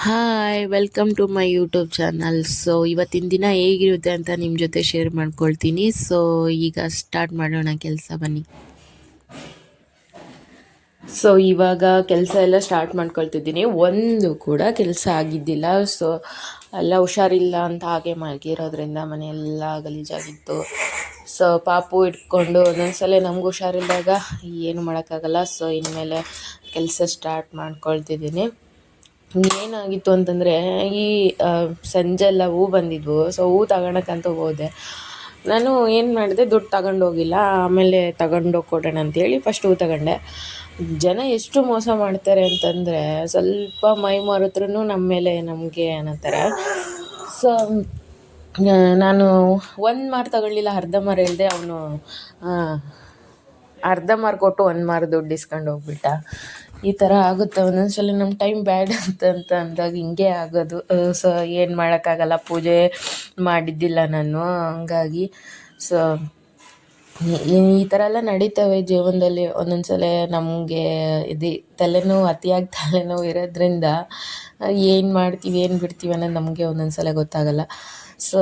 Hi welcome to my YouTube channel. So ಇವತ್ತಿನ ದಿನ ಹೇಗಿರುತ್ತೆ ಅಂತ ನಿಮ್ಮ ಜೊತೆ ಶೇರ್ ಮಾಡ್ಕೊಳ್ತೀನಿ. ಸೊ ಈಗ ಸ್ಟಾರ್ಟ್ ಮಾಡೋಣ ಕೆಲಸ, ಬನ್ನಿ. ಸೊ ಇವಾಗ ಕೆಲಸ ಎಲ್ಲ ಸ್ಟಾರ್ಟ್ ಮಾಡ್ಕೊಳ್ತಿದ್ದೀನಿ. ಒಂದು ಕೂಡ ಕೆಲಸ ಆಗಿದ್ದಿಲ್ಲ. ಸೊ ಎಲ್ಲ ಹುಷಾರಿಲ್ಲ ಅಂತ ಹಾಗೆ ಮಲಗಿರೋದ್ರಿಂದ ಮನೆಯೆಲ್ಲ ಗಲೀಜಾಗಿತ್ತು. ಸೊ ಪಾಪು ಇಟ್ಕೊಂಡು ಒಂದೊಂದ್ಸಲ ನಮ್ಗೆ ಹುಷಾರಿಲ್ದಾಗ ಏನು ಮಾಡೋಕ್ಕಾಗಲ್ಲ. ಸೊ ಇನ್ಮೇಲೆ ಕೆಲಸ ಸ್ಟಾರ್ಟ್ ಮಾಡ್ಕೊಳ್ತಿದ್ದೀನಿ. ಏನಾಗಿತ್ತು ಅಂತಂದರೆ, ಈ ಸಂಜೆಲ್ಲ ಹೂ ಬಂದಿದ್ವು. ಸೊ ಹೂ ತಗೊಳಕ್ಕಂತ ಹೋದೆ. ನಾನು ಏನು ಮಾಡಿದೆ, ದುಡ್ಡು ತಗೊಂಡೋಗಿಲ್ಲ, ಆಮೇಲೆ ತಗೊಂಡೋಗಿ ಕೊಡೋಣ ಅಂತೇಳಿ ಫಸ್ಟ್ ಹೂ ತಗೊಂಡೆ. ಜನ ಎಷ್ಟು ಮೋಸ ಮಾಡ್ತಾರೆ ಅಂತಂದರೆ, ಸ್ವಲ್ಪ ಮೈ ಮಾರಿದ್ರೂ ನಮ್ಮ ಮೇಲೆ ನಮಗೆ ಅನ್ನೋತಾರೆ. ಸೊ ನಾನು ಒಂದು ಮಾರು ತಗೊಳ್ಳಿಲ್ಲ, ಅರ್ಧ ಮಾರು ಹೇಳಿದೆ. ಅವನು ಅರ್ಧ ಮಾರು ಕೊಟ್ಟು ಒಂದು ಮಾರು ದುಡ್ಡು ಇಸ್ಕೊಂಡು ಹೋಗ್ಬಿಟ್ಟ. ಈ ಥರ ಆಗುತ್ತೆ ಒಂದೊಂದ್ಸಲ. ನಮ್ಮ ಟೈಮ್ ಬ್ಯಾಡ್ ಅಂತ ಅಂದಾಗ ಹಿಂಗೆ ಆಗೋದು. ಸೊ ಏನು ಮಾಡೋಕ್ಕಾಗಲ್ಲ, ಪೂಜೆ ಮಾಡಿದ್ದಿಲ್ಲ ನಾನು, ಹಂಗಾಗಿ. ಸೊ ಈ ಥರ ಎಲ್ಲ ನಡೀತವೆ ಜೀವನದಲ್ಲಿ. ಒಂದೊಂದ್ಸಲ ನಮಗೆ ಅತಿಯಾಗಿ ತಲೆನೋವು ಇರೋದ್ರಿಂದ ಏನು ಮಾಡ್ತೀವಿ ಏನು ಬಿಡ್ತೀವಿ ಅನ್ನೋದು ನಮಗೆ ಒಂದೊಂದ್ಸಲ ಗೊತ್ತಾಗಲ್ಲ. ಸೊ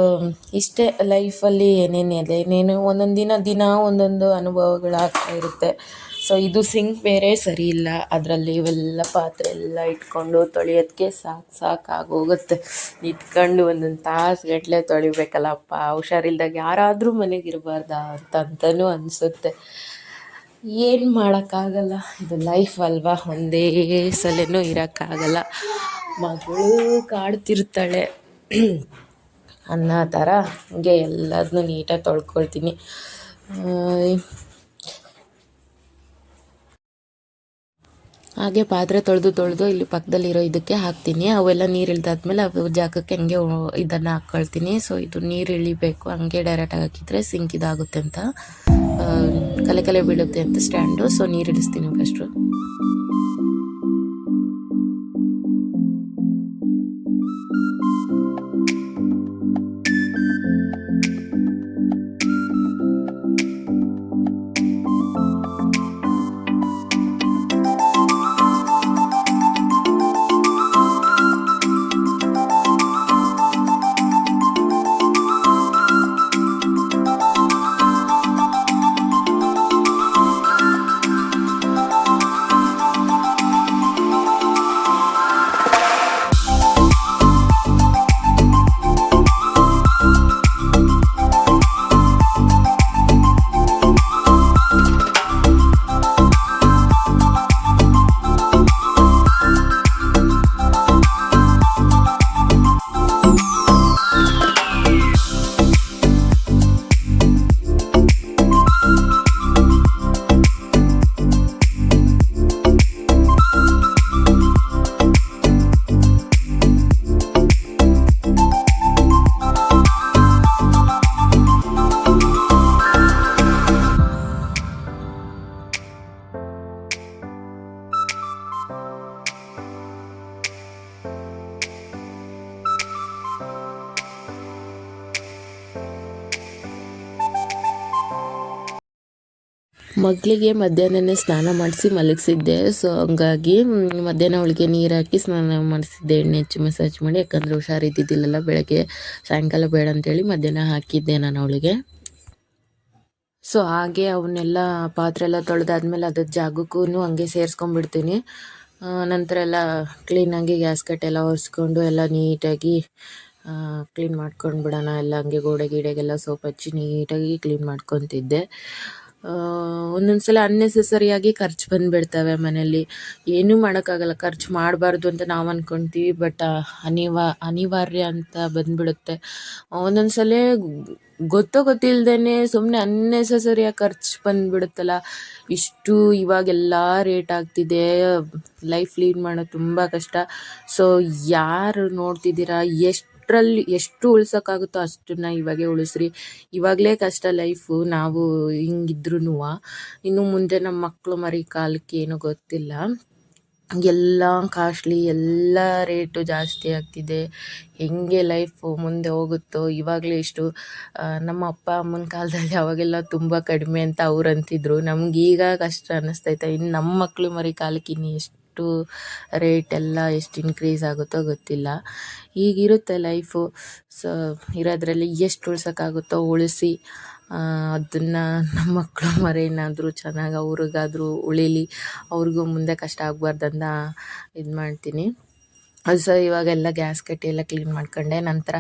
ಇಷ್ಟೇ ಲೈಫಲ್ಲಿ, ಏನೇನು ಒಂದೊಂದು ದಿನ ಒಂದೊಂದು ಅನುಭವಗಳಾಗ್ತಾ ಇರುತ್ತೆ. ಸೊ ಇದು ಸಿಂಕ್ ಬೇರೆ ಸರಿ ಇಲ್ಲ, ಅದರಲ್ಲಿ ಇವೆಲ್ಲ ಪಾತ್ರೆ ಎಲ್ಲ ಇಟ್ಕೊಂಡು ತೊಳೆಯೋದಕ್ಕೆ ಸಾಕಾಗೋಗುತ್ತೆ. ಇಟ್ಕೊಂಡು ಒಂದೊಂದು ತಾಸುಗಟ್ಟಲೆ ತೊಳಿಬೇಕಲ್ಲಪ್ಪ. ಹುಷಾರಿಲ್ದಾಗ ಯಾರಾದರೂ ಮನೆಗಿರಬಾರ್ದಾ ಅಂತನೂ ಅನಿಸುತ್ತೆ. ಏನು ಮಾಡೋಕ್ಕಾಗಲ್ಲ, ಇದು ಲೈಫ್ ಅಲ್ವಾ, ಒಂದೇ ಸಲನೂ ಇರೋಕ್ಕಾಗಲ್ಲ. ಮಗಳು ಕಾಡ್ತಿರ್ತಾಳೆ ಅನ್ನೋ ಥರ ಹಂಗೆ ಎಲ್ಲದನ್ನೂ ನೀಟಾಗಿ ತೊಳ್ಕೊಳ್ತೀನಿ. ಹಾಗೆ ಪಾತ್ರೆ ತೊಳೆದು ಇಲ್ಲಿ ಪಕ್ಕದಲ್ಲಿರೋ ಇದಕ್ಕೆ ಹಾಕ್ತೀನಿ. ಅವೆಲ್ಲ ನೀರು ಇಳಿದಾದ್ಮೇಲೆ ಅವು ಜಾಗಕ್ಕೆ ಹಂಗೆ ಇದನ್ನು ಹಾಕ್ಕೊಳ್ತೀನಿ. ಸೊ ಇದು ನೀರು ಇಳಿಬೇಕು, ಹಂಗೆ ಡೈರೆಕ್ಟಾಗಿ ಹಾಕಿದರೆ ಸಿಂಕ್ ಇದಾಗುತ್ತೆ ಅಂತ, ಕಲೆ ಬೀಳುತ್ತೆ ಅಂತ ಸ್ಟ್ಯಾಂಡು. ಸೊ ನೀರು ಇಳಿಸ್ತೀನಿ ಫಸ್ಟು. ಮಗಳಿಗೆ ಮಧ್ಯಾಹ್ನನೇ ಸ್ನಾನ ಮಾಡಿಸಿ ಮಲಗಿಸಿದ್ದೆ. ಸೊ ಹಂಗಾಗಿ ಮಧ್ಯಾಹ್ನ ಅವಳಿಗೆ ನೀರು ಹಾಕಿ ಸ್ನಾನ ಮಾಡಿಸಿದ್ದೆ, ಎಣ್ಣೆ ಹಚ್ಚಿ ಮಸಾಜ್ ಮಾಡಿ. ಯಾಕಂದರೆ ಹುಷಾರಿದ್ದಿದ್ದಿಲ್ಲಲ್ಲ, ಬೆಳಗ್ಗೆ ಸಾಯಂಕಾಲ ಬೇಡ ಅಂತೇಳಿ ಮಧ್ಯಾಹ್ನ ಹಾಕಿದ್ದೆ ನಾನು ಅವಳಿಗೆ. ಸೊ ಹಾಗೆ ಅವನ್ನೆಲ್ಲ ಪಾತ್ರೆ ಎಲ್ಲ ತೊಳೆದಾದ್ಮೇಲೆ ಅದ್ರ ಜಾಗಕ್ಕೂ ಹಂಗೆ ಸೇರಿಸ್ಕೊಂಡ್ಬಿಡ್ತೀನಿ. ನಂತರ ಎಲ್ಲ ಕ್ಲೀನಾಗಿ ಗ್ಯಾಸ್ ಕಟ್ಟೆಲ್ಲ ಒರೆಸ್ಕೊಂಡು ಎಲ್ಲ ನೀಟಾಗಿ ಕ್ಲೀನ್ ಮಾಡ್ಕೊಂಡು ಬಿಡೋಣ. ಎಲ್ಲ ಹಂಗೆ ಗೋಡೆ ಗೀಡೆಗೆಲ್ಲ ಸೋಪ್ ಹಚ್ಚಿ ನೀಟಾಗಿ ಕ್ಲೀನ್ ಮಾಡ್ಕೊತಿದ್ದೆ. ಒಂದೊಂದ್ಸಲ ಅನ್ನೆಸೆಸರಿಯಾಗಿ ಖರ್ಚು ಬಂದುಬಿಡ್ತವೆ ಮನೇಲಿ. ಏನೂ ಮಾಡೋಕ್ಕಾಗಲ್ಲ, ಖರ್ಚು ಮಾಡಬಾರ್ದು ಅಂತ ನಾವು ಅಂದ್ಕೊಳ್ತೀವಿ, ಬಟ್ ಅನಿವಾರ್ಯ ಅಂತ ಬಂದುಬಿಡುತ್ತೆ. ಒಂದೊಂದ್ಸಲ ಗೊತ್ತಿಲ್ಲದೇ ಸುಮ್ಮನೆ ಅನ್ನೆಸೆಸರಿಯಾಗಿ ಖರ್ಚು ಬಂದುಬಿಡುತ್ತಲ್ಲ. ಇಷ್ಟು ಇವಾಗೆಲ್ಲ ರೇಟ್ ಆಗ್ತಿದೆ, ಲೈಫ್ ಲೀಡ್ ಮಾಡೋದು ತುಂಬ ಕಷ್ಟ. ಸೊ ಯಾರು ನೋಡ್ತಿದ್ದೀರಾ, ಎಷ್ಟು ಉಳ್ಸೋಕ್ಕಾಗುತ್ತೋ ಅಷ್ಟನ್ನ ಇವಾಗೇ ಉಳಿಸ್ರಿ. ಇವಾಗಲೇ ಕಷ್ಟ ಲೈಫು, ನಾವು ಹಿಂಗಿದ್ರೂ. ಇನ್ನು ಮುಂದೆ ನಮ್ಮ ಮಕ್ಕಳು ಮರಿ ಕಾಲಕ್ಕೆ ಏನೂ ಗೊತ್ತಿಲ್ಲ. ಎಲ್ಲ ಕಾಸ್ಟ್ಲಿ, ಎಲ್ಲ ರೇಟು ಜಾಸ್ತಿ ಆಗ್ತಿದೆ. ಹೆಂಗೆ ಲೈಫು ಮುಂದೆ ಹೋಗುತ್ತೋ. ಇವಾಗಲೇ ಇಷ್ಟು ನಮ್ಮ ಅಪ್ಪ ಅಮ್ಮನ ಕಾಲದಲ್ಲಿ ಅವಾಗೆಲ್ಲ ತುಂಬ ಕಡಿಮೆ ಅಂತ ಅವ್ರು ಅಂತಿದ್ರು. ನಮಗೀಗ ಕಷ್ಟ ಅನ್ನಿಸ್ತೈತೆ. ಇನ್ನು ನಮ್ಮ ಮಕ್ಕಳು ಮರಿ ಕಾಲಕ್ಕೆ ಇನ್ನು ಎಷ್ಟು ರೇಟ್ ಎಲ್ಲ ಎಷ್ಟು ಇನ್ಕ್ರೀಸ್ ಆಗುತ್ತೋ ಗೊತ್ತಿಲ್ಲ. ಹೀಗಿರುತ್ತೆ ಲೈಫು. ಸೊ ಇರೋದ್ರಲ್ಲಿ ಎಷ್ಟು ಉಳ್ಸೋಕ್ಕಾಗುತ್ತೋ ಉಳಿಸಿ ಅದನ್ನು ನಮ್ಮ ಮಕ್ಕಳು ಮರೇನಾದರೂ ಚೆನ್ನಾಗಿ ಅವ್ರಿಗಾದರೂ ಉಳೀಲಿ, ಅವ್ರಿಗೂ ಮುಂದೆ ಕಷ್ಟ ಆಗಬಾರ್ದಂತ ಇದು ಮಾಡ್ತೀನಿ. ಸೊ ಇವಾಗೆಲ್ಲ ಗ್ಯಾಸ್ ಕಟ್ಟಿ ಎಲ್ಲ ಕ್ಲೀನ್ ಮಾಡ್ಕೊಂಡೆ. ನಂತರ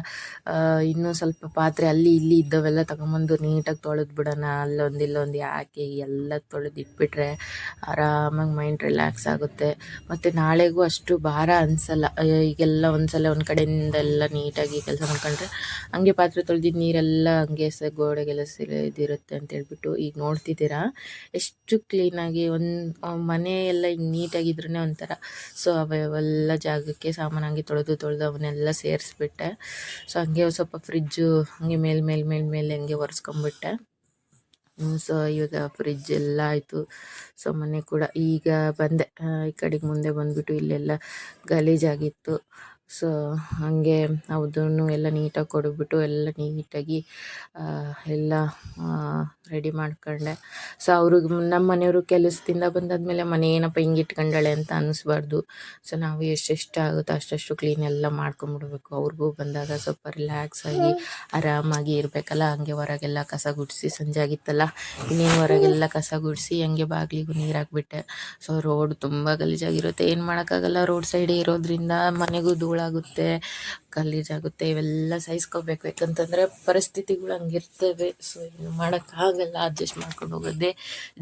ಇನ್ನೂ ಸ್ವಲ್ಪ ಪಾತ್ರೆ ಅಲ್ಲಿ ಇಲ್ಲಿ ಇದ್ದವೆಲ್ಲ ತಗೊಂಬಂದು ನೀಟಾಗಿ ತೊಳೆದು ಬಿಡೋಣ, ಅಲ್ಲೊಂದು ಇಲ್ಲೊಂದು ಯಾಕೆ ಎಲ್ಲ ತೊಳೆದು ಇಟ್ಬಿಟ್ರೆ ಆರಾಮಾಗಿ ಮೈಂಡ್ ರಿಲ್ಯಾಕ್ಸ್ ಆಗುತ್ತೆ. ಮತ್ತು ನಾಳೆಗೂ ಅಷ್ಟು ಭಾರ ಅನಿಸಲ್ಲ. ಈಗೆಲ್ಲ ಒಂದ್ಸಲ ಒಂದು ಕಡೆಯಿಂದ ಎಲ್ಲ ನೀಟಾಗಿ ಕೆಲಸ ಮಾಡ್ಕೊಂಡ್ರೆ ಹಂಗೆ ಪಾತ್ರೆ ತೊಳೆದಿದ್ದು ನೀರೆಲ್ಲ ಹಂಗೆ ಗೋಡೆಗೆಲ್ಲ ಇದಿರುತ್ತೆ ಅಂತ ಹೇಳ್ಬಿಟ್ಟು ಈಗ ನೋಡ್ತಿದ್ದೀರಾ ಎಷ್ಟು ಕ್ಲೀನಾಗಿ ಮನೆ ಎಲ್ಲ ಹಿಂಗೆ ನೀಟಾಗಿದ್ರೇ ಒಂಥರ. ಸೊ ಅವೆಲ್ಲ ಜಾಗಕ್ಕೆ ಸಾಮಾನಾಗಿ ತೊಳೆದು ಅವನ್ನೆಲ್ಲ ಸೇರಿಸ್ಬಿಟ್ಟೆ. ಸೊ ಹಂಗೆ ಸ್ವಲ್ಪ ಫ್ರಿಜ್ಜು ಹಂಗೆ ಮೇಲೆ ಹಂಗೆ ಒರೆಸ್ಕೊಂಬಿಟ್ಟೆ. ಸೊ ಇವಾಗ ಫ್ರಿಜ್ ಎಲ್ಲ ಆಯಿತು. ಸೊ ಮನೆ ಕೂಡ ಈಗ ಬಂದೆ, ಈ ಕಡೆಗೆ ಮುಂದೆ ಬಂದುಬಿಟ್ಟು ಇಲ್ಲೆಲ್ಲ ಗಲೀಜಾಗಿತ್ತು. ಸೊ ಹಾಗೆ ಅದನ್ನು ಎಲ್ಲ ನೀಟಾಗಿ ಕೊಡಿಬಿಟ್ಟು ಎಲ್ಲ ನೀಟಾಗಿ ಎಲ್ಲ ರೆಡಿ ಮಾಡ್ಕೊಂಡೆ. ಸೊ ಅವ್ರಿಗೆ ನಮ್ಮ ಮನೆಯವರು ಕೆಲಸದಿಂದ ಬಂದಾದಮೇಲೆ ಮನೆ ಏನಪ್ಪ ಹಿಂಗೆ ಇಟ್ಕೊಂಡಾಳೆ ಅಂತ ಅನ್ನಿಸ್ಬಾರ್ದು. ಸೊ ನಾವು ಎಷ್ಟೆಷ್ಟು ಆಗುತ್ತೋ ಅಷ್ಟು ಕ್ಲೀನ್ ಎಲ್ಲ ಮಾಡ್ಕೊಂಬಿಡ್ಬೇಕು. ಅವ್ರಿಗೂ ಬಂದಾಗ ಸ್ವಲ್ಪ ರಿಲ್ಯಾಕ್ಸ್ ಆಗಿ ಆರಾಮಾಗಿ ಇರಬೇಕಲ್ಲ. ಹಂಗೆ ಹೊರಗೆಲ್ಲ ಕಸ ಗುಡಿಸಿ ಸಂಜೆ ಆಗಿತ್ತಲ್ಲ, ಇನ್ನೇನು ಹೊರಗೆಲ್ಲ ಕಸ ಗುಡಿಸಿ ಹಂಗೆ ಬಾಗಿಲಿಗೂ ನೀರು ಹಾಕ್ಬಿಟ್ಟೆ. ಸೊ ರೋಡ್ ತುಂಬ ಗಲೀಜಾಗಿರುತ್ತೆ, ಏನು ಮಾಡೋಕ್ಕಾಗಲ್ಲ. ರೋಡ್ ಸೈಡೇ ಇರೋದ್ರಿಂದ ಮನೆಗೂ ಧೂಳಾಗುತ್ತೆ, ಗಲೀಜಾಗುತ್ತೆ. ಇವೆಲ್ಲ ಸಹಿಸ್ಕೋಬೇಕು, ಯಾಕಂತಂದರೆ ಪರಿಸ್ಥಿತಿಗಳು ಹಂಗಿರ್ತವೆ. ಸೊ ಏನು ಮಾಡೋಕ್ಕಾಗಲ್ಲ, ಅಡ್ಜಸ್ಟ್ ಮಾಡ್ಕೊಂಡು ಹೋಗೋದೇ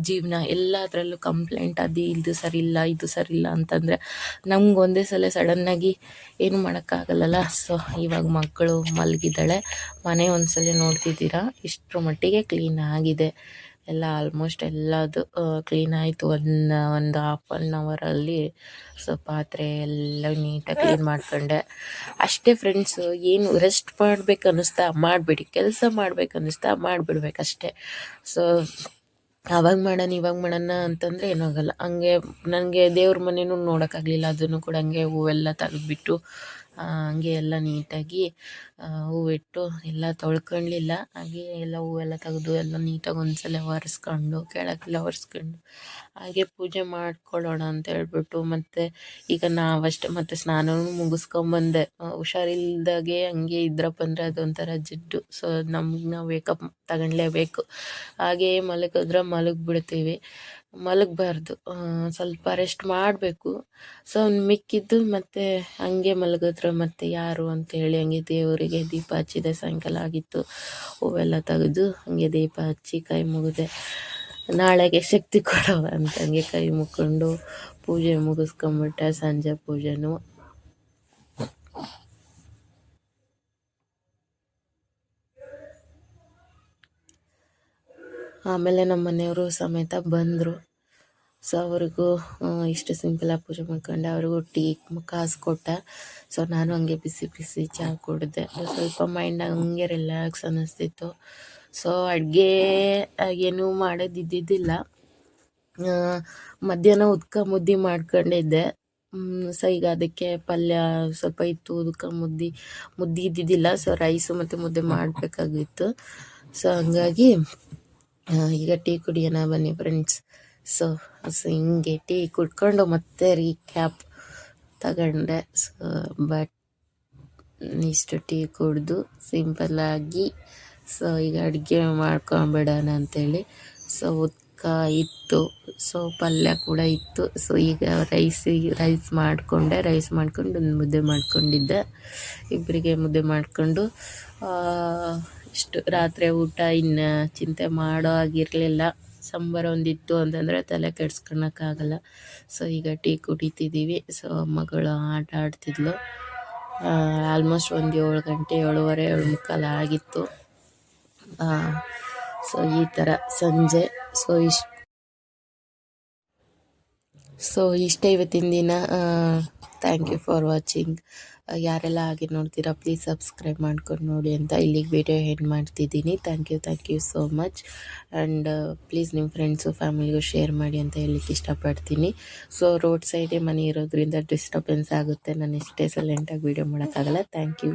ಜೀವನ. ಎಲ್ಲದರಲ್ಲೂ ಕಂಪ್ಲೇಂಟ್ ಅದು ಇದು ಸರಿ ಇಲ್ಲ ಇದು ಸರಿ ಇಲ್ಲ ಅಂತಂದರೆ ನಮ್ಗೆ ಒಂದೇ ಸಲ ಸಡನ್ನಾಗಿ ಏನು ಮಾಡೋಕ್ಕಾಗಲ್ಲಲ್ಲ. ಸೊ ಇವಾಗ ಮಕ್ಕಳು ಮಲಗಿದ್ದಾಳೆ, ಮನೆ ಒಂದ್ಸಲ ನೋಡ್ತಿದ್ದೀರಾ ಇಷ್ಟರ ಮಟ್ಟಿಗೆ ಕ್ಲೀನ್ ಆಗಿದೆ. ಎಲ್ಲ ಆಲ್ಮೋಸ್ಟ್ ಎಲ್ಲದು ಕ್ಲೀನ್ ಆಯಿತು. ಒಂದು ಹಾಫ್ ಆನ್ ಅವರಲ್ಲಿ. ಸೊ ಪಾತ್ರೆ ಎಲ್ಲ ನೀಟಾಗಿ ಕ್ಲೀನ್ ಮಾಡ್ಕೊಂಡೆ ಅಷ್ಟೇ ಫ್ರೆಂಡ್ಸು. ಏನು ರೆಸ್ಟ್ ಮಾಡ್ಬೇಕು ಅನ್ನಿಸ್ತಾ ಮಾಡಿಬಿಡಿ, ಕೆಲಸ ಮಾಡ್ಬೇಕು ಅನ್ನಿಸ್ತಾ ಮಾಡಿಬಿಡ್ಬೇಕಷ್ಟೆ. ಸೊ ಅವಾಗ ಇವಾಗ ಮಾಡೋಣ ಅಂತಂದರೆ ಏನೂ ಆಗೋಲ್ಲ. ಹಂಗೆ ನನಗೆ ದೇವ್ರ ಮನೆಯೂ ನೋಡೋಕ್ಕಾಗಲಿಲ್ಲ, ಅದನ್ನು ಕೂಡ ಹಂಗೆ ಹೂವೆಲ್ಲ ತೆಗೆದ್ಬಿಟ್ಟು ಹಂಗೆ ಎಲ್ಲ ನೀಟಾಗಿ ಹೂವಿಟ್ಟು ಎಲ್ಲ ತೊಳ್ಕೊಳ್ಳಿಲ್ಲ. ಹಾಗೆ ಎಲ್ಲ ಹೂವೆಲ್ಲ ತೆಗೆದು ಎಲ್ಲ ನೀಟಾಗಿ ಒಂದ್ಸಲ ಒರೆಸ್ಕೊಂಡು ಕೆಳಗೆಲ್ಲ ಒರೆಸ್ಕೊಂಡು ಹಾಗೆ ಪೂಜೆ ಮಾಡ್ಕೊಳ್ಳೋಣ ಅಂತ ಹೇಳ್ಬಿಟ್ಟು, ಮತ್ತು ಈಗ ನಾವಷ್ಟೇ ಮತ್ತು ಸ್ನಾನವೂ ಮುಗಿಸ್ಕೊಂಬಂದೆ. ಹುಷಾರಿಲ್ದಾಗೆ ಹಂಗೆ ಇದ್ರಪ್ಪ ಅಂದರೆ ಅದೊಂಥರ ಜಿಡ್ಡು. ಸೊ ನಮ್ಗೆ ನಾವು ವೇಕಪ್ ತಗೊಳ್ಳೇಬೇಕು. ಹಾಗೇ ಮಲಗಿಬಿಡ್ತೀವಿ, ಮಲಗಬಾರ್ದು, ಸ್ವಲ್ಪ ರೆಸ್ಟ್ ಮಾಡಬೇಕು. ಸೊ ಮಿಕ್ಕಿದ್ದು ಮತ್ತು ಹಂಗೆ ಮಲಗಿದ್ರೆ ಮತ್ತೆ ಯಾರು ಅಂತೇಳಿ ಹಂಗೆ ದೇವರಿಗೆ ದೀಪ ಹಚ್ಚಿದೆ. ಸಾಯಂಕಾಲ ಆಗಿತ್ತು, ಹೂವೆಲ್ಲ ತೆಗೆದು ಹಂಗೆ ದೀಪ ಹಚ್ಚಿ ಕೈ ಮುಗಿದೆ, ನಾಳೆಗೆ ಶಕ್ತಿ ಕೊಡವ ಅಂತ ಹಂಗೆ ಕೈ ಮುಕ್ಕೊಂಡು ಪೂಜೆ ಮುಗಿಸ್ಕೊಂಬಿಟ್ಟೆ. ಸಂಜೆ ಪೂಜೆನೂ ಆಮೇಲೆ ನಮ್ಮ ಮನೆಯವರು ಸಮೇತ ಬಂದರು. ಸೊ ಅವ್ರಿಗೂ ಇಷ್ಟು ಸಿಂಪಲಾಗಿ ಪೂಜೆ ಮಾಡ್ಕೊಂಡೆ. ಅವ್ರಿಗೂ ಟೀ ಕಾಸು ಕೊಟ್ಟೆ. ಸೊ ನಾನು ಹಂಗೆ ಬಿಸಿ ಬಿಸಿ ಚಹಾ ಕುಡಿದೆ. ಸ್ವಲ್ಪ ಮೈಂಡ್ ಹಂಗೆ ರಿಲ್ಯಾಕ್ಸ್ ಅನ್ನಿಸ್ತಿತ್ತು. ಸೊ ಅಡುಗೆ ಏನೂ ಮಾಡೋದಿದ್ದಿದ್ದಿಲ್ಲ. ಮಧ್ಯಾಹ್ನ ಉದ್ಕ ಮುದ್ದೆ ಮಾಡ್ಕೊಂಡಿದ್ದೆ. ಸೊ ಈಗ ಅದಕ್ಕೆ ಪಲ್ಯ ಸ್ವಲ್ಪ ಇತ್ತು, ಉದ್ಕ ಮುದ್ದೆ ಇದ್ದಿದ್ದಿಲ್ಲ. ಸೊ ರೈಸು ಮತ್ತು ಮುದ್ದೆ ಮಾಡಬೇಕಾಗಿತ್ತು. ಸೊ ಹಂಗಾಗಿ ಈಗ ಟೀ ಕುಡಿಯೋಣ ಬನ್ನಿ ಫ್ರೆಂಡ್ಸ್. ಸೊ ಹಿಂಗೆ ಟೀ ಕುಡ್ಕೊಂಡು ಮತ್ತೆ ರೀಕ್ಯಾಪ್ ತಗೊಂಡೆ. ಸೊ ಬಟ್ ಇಷ್ಟು ಟೀ ಕುಡಿದು ಸಿಂಪಲ್ಲಾಗಿ ಸೊ ಈಗ ಅಡುಗೆ ಮಾಡ್ಕೊಂಬಿಡೋಣ ಅಂಥೇಳಿ. ಸೊ ಉದ್ಕ ಇತ್ತು, ಸೊ ಪಲ್ಯ ಕೂಡ ಇತ್ತು. ಸೊ ಈಗ ರೈಸ್ ಮಾಡಿಕೊಂಡೆ. ರೈಸ್ ಮಾಡ್ಕೊಂಡು ಒಂದು ಮುದ್ದೆ ಮಾಡ್ಕೊಂಡಿದ್ದೆ. ಇಬ್ಬರಿಗೆ ಮುದ್ದೆ ಮಾಡಿಕೊಂಡು ಇಷ್ಟು ರಾತ್ರಿ ಊಟ ಇನ್ನು ಚಿಂತೆ ಮಾಡೋ ಆಗಿರಲಿಲ್ಲ. ಸಾಂಬಾರು ಒಂದಿತ್ತು ಅಂತಂದರೆ ತಲೆ ಕೆಡ್ಸ್ಕೊಳಕ್ಕಾಗಲ್ಲ. ಸೊ ಈಗ ಟೀ ಕುಡಿತಿದ್ದೀವಿ. ಸೊ ಮಗಳು ಆಟ ಆಡ್ತಿದ್ಲು. ಆಲ್ಮೋಸ್ಟ್ ಒಂದು 7 ಗಂಟೆ 7:15 7:45 ಆಗಿತ್ತು. ಸೊ ಈ ಥರ ಸಂಜೆ. ಸೊ ಇಷ್ಟೇ ಇವತ್ತಿನ ದಿನ. Thank you for watching. ಯಾರೆಲ್ಲ ಹಾಗೆ ನೋಡ್ತೀರಾ ಪ್ಲೀಸ್ ಸಬ್ಸ್ಕ್ರೈಬ್ ಮಾಡ್ಕೊಂಡು ನೋಡಿ ಅಂತ ಇಲ್ಲಿಗೆ ವಿಡಿಯೋ ಎಂಡ್ ಮಾಡ್ತಿದ್ದೀನಿ. Thank you so much. And please ನಿಮ್ಮ ಫ್ರೆಂಡ್ಸು ಫ್ಯಾಮಿಲಿಗೂ ಶೇರ್ ಮಾಡಿ ಅಂತ ಹೇಳಲಿಕ್ಕೆ ಇಷ್ಟಪಡ್ತೀನಿ. ಸೊ ರೋಡ್ ಸೈಡೇ ಮನೆ ಇರೋದ್ರಿಂದ ಡಿಸ್ಟರ್ಬೆನ್ಸ್ ಆಗುತ್ತೆ, ನಾನು ಎಷ್ಟೇ ಸೈಲೆಂಟಾಗಿ ವಿಡಿಯೋ ಮಾಡೋಕ್ಕಾಗಲ್ಲ. Thank you.